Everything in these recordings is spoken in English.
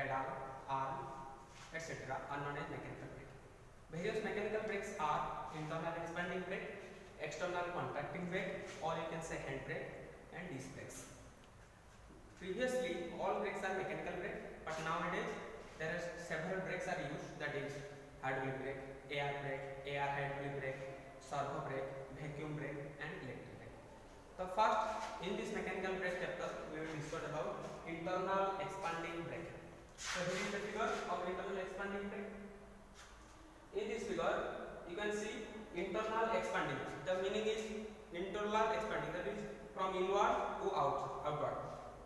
pedal, arm, etc. are known as mechanical brake. Various mechanical brakes are internal expanding brake, external contracting brake, or you can say hand brake, and disc brakes. Previously, all brakes are mechanical brake, but nowadays there are several brakes are used, that is hard wheel brake, air head wheel brake, servo brake, vacuum brake, and electric brake. So first, in this mechanical brake chapter, we will discuss about internal expanding brake. So here is the figure of internal expanding brake. In this figure, you can see internal expanding. The meaning is internal expanding, that is from inward to outward.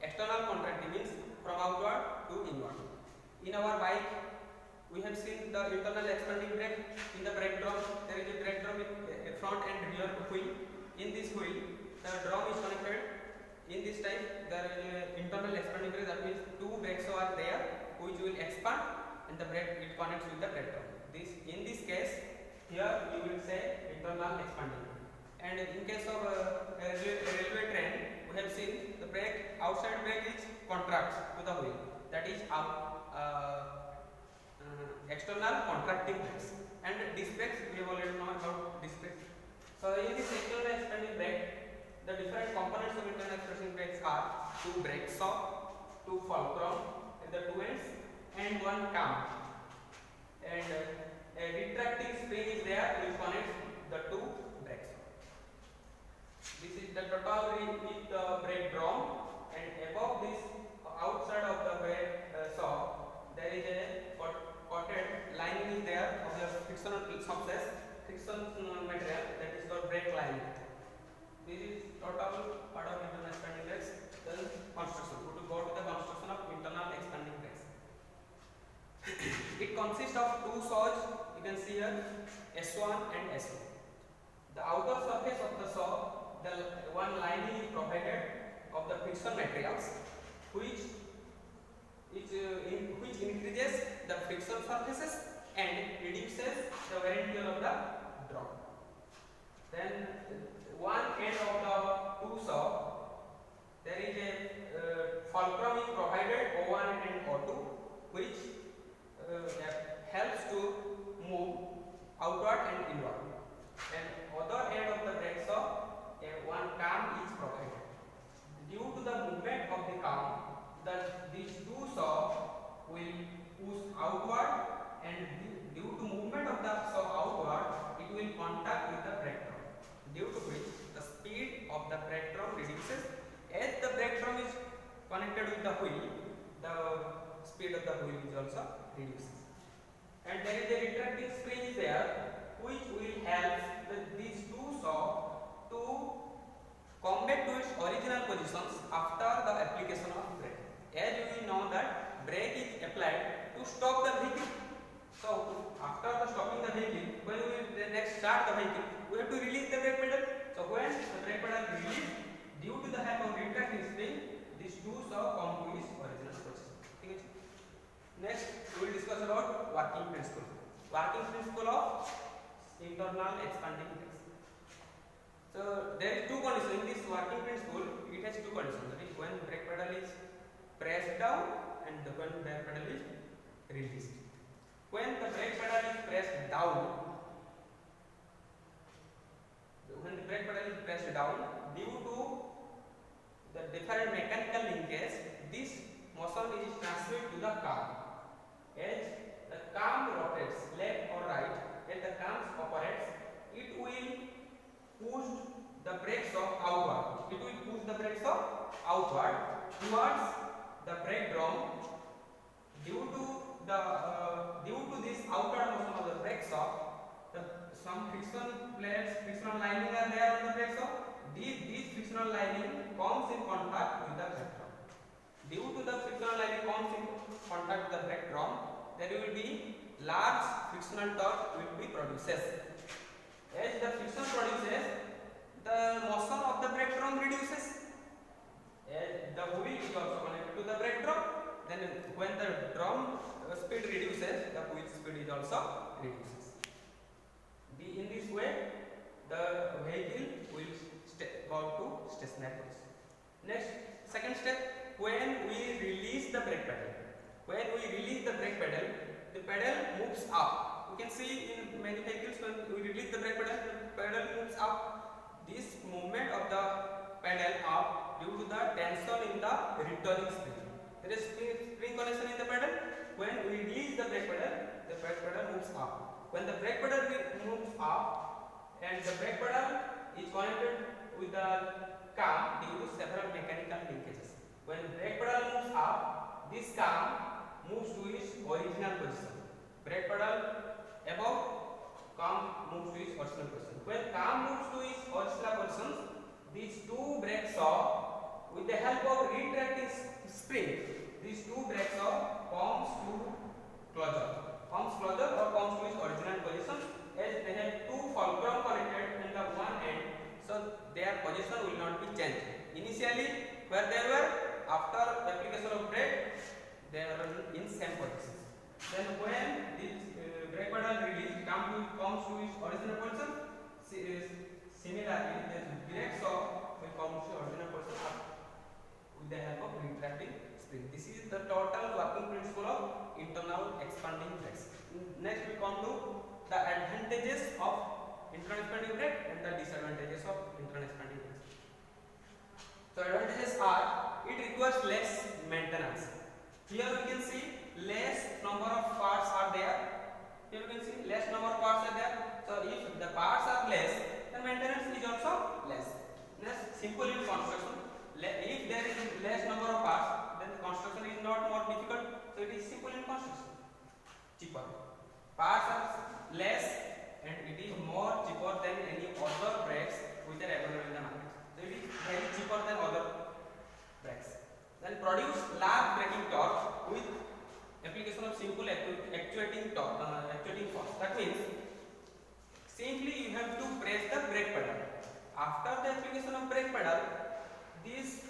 External contracting means from outward to inward. In our bike, we have seen the internal expanding brake. In the brake drum, there is a brake drum in front and rear wheel. In this wheel, the drum is connected. In this type, there is an internal expanding brake, that means two brakes are there which will expand, and the brake it connects with the brake drum. In this case, here you will say internal expanding. And in case of railway train, we have seen the brake, outside brake is contracts to the wheel, that is external contracting brakes. And disc brakes, we have already know about disc brakes. So in this external expanding brake, the different components of internal expanding brakes are two brake shock, two fulcrum at the two ends, and one cam. And a retracting spring is there which connects the two brakes. This is the total with the brake drum, and above this, outside of the brake shock, there is a coated lining is there of the frictional surface, friction material, that is called brake lining. This is total part of internal expanding brakes. Then construction. We will go to the construction of internal expanding brakes. It consists of two saws. You can see here S1 and S2. The outer surface of the saw, the one lining is provided of the friction materials, which increases the friction surfaces and reduces the wear and tear of the drum. Then one end of the two saw, there is a fulcrum is provided O1 and O2, which helps to move outward and inward. And other end of the brake saw, one cam is provided. Due to the movement of the cam, these two saw will push outward, and due to movement of the saw outward, it will contact with the brake drum, due to which the speed of the brake drum reduces. As the brake drum is connected with the wheel, the speed of the wheel is also reduces. And there is a retracting spring there, which will help these two saw to come back to its original positions after the application of brake. As we know that brake is applied to stop the vehicle. So after the stopping the vehicle, when we next start the vehicle, we have to release the brake pedal. So when the brake pedal released, due to the help of retracting spring, these two saw come to its original position. Okay. Next, we will discuss about working principle. Working principle of internal expanding brakes. So there is two conditions in this working principle. It has two conditions. That is when brake pedal is pressed down and when brake pedal is released. When the brake pedal is pressed down, due to the different mechanical linkage, this motion is transferred to the cam. As the cam rotates left or right, as the cam operates, it will push the brake shock outward. It will push the brake shock outward towards the brake drum. Due to this outward motion of the brake shock, some frictional lining are there on the brake shock. These frictional lining comes in contact with the brake drum. Due to the frictional lining comes in contact with the brake drum, there will be large frictional torque will be produces. As the friction produces, the motion of the brake drum reduces. As the wheel is also connected to the brake drum, then when the drum speed reduces, the wheel speed is also reduces. In this way, the vehicle will go to stationary position. Next, second step, when we release the brake pedal. When we release the brake pedal, the pedal moves up. You can see in many vehicles when we release the brake pedal, the pedal moves up. This movement of the pedal up due to the tension in the returning spring. There is spring connection in the pedal. When we release the brake pedal moves up. When the brake pedal moves up and the brake pedal is connected with the cam due to several mechanical linkages. When the brake pedal moves up, this cam moves to its original position. Brake pedal above, cam moves to its original position. When cam moves to its original position, these two brakes are, with the help of retracting spring, these two brakes are comes closure or comes to its original position, as they have two fulcrum connected in the one end, so their position will not be changed. Initially, where they were, after application of brake, they are in same positions. Then when this brake pedal release comes to its original position, similarly the brakes will come to original position with the help of retracting spring. This is the total working principle of internal expanding brakes. Next we come to the advantages of internal expanding brake and the disadvantages of internal expanding brakes. So advantages are, it requires less maintenance. Here we can see less number of parts are there. Here we can see less number of parts are there. So if the parts are less, then maintenance is also less. Next, simple in construction. If there is less number of parts, then the construction is not more difficult. So it is simple in construction. Cheaper. Parts are less and it is more cheaper than any other brakes which are available in the market. So it is very cheaper than other brakes. Then produce large braking torque with application of simple actuating torque, actuating force. That means simply you have to press the brake pedal. After the application of brake pedal, this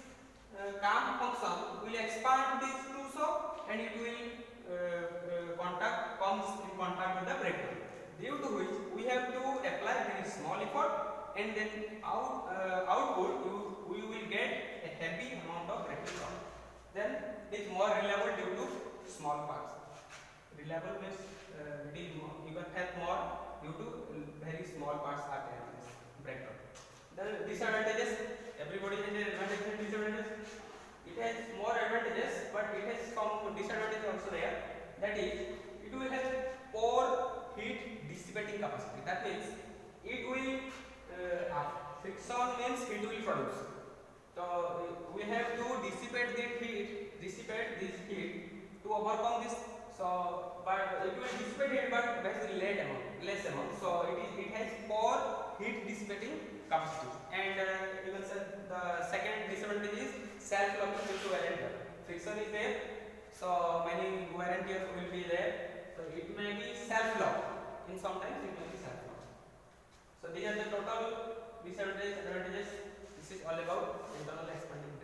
cam function will expand this screw shaft and it will comes in contact with the brake pedal. Due to which we have to apply very small effort and then output we will get a heavy amount of braking torque. Then it is more reliable due to small parts. Reliable means it is more, you can have more due to very small parts are there in this brake torque. The disadvantages, everybody has advantages and disadvantages. It has more advantages, but it has some disadvantages also there. That is, it will have poor heat dissipating capacity. That means it will friction means it will produce. So we have to dissipate this heat to overcome this. So, but it will dissipate it, but very less amount. So it has poor heat dissipating capacity. And even the second disadvantage is self-locking due to wear and tear. Friction is there, so many wear and tear will be there. So it may be self-lock. In sometimes it may be self-lock. So these are the total disadvantages, advantages. This is all about internal expanding.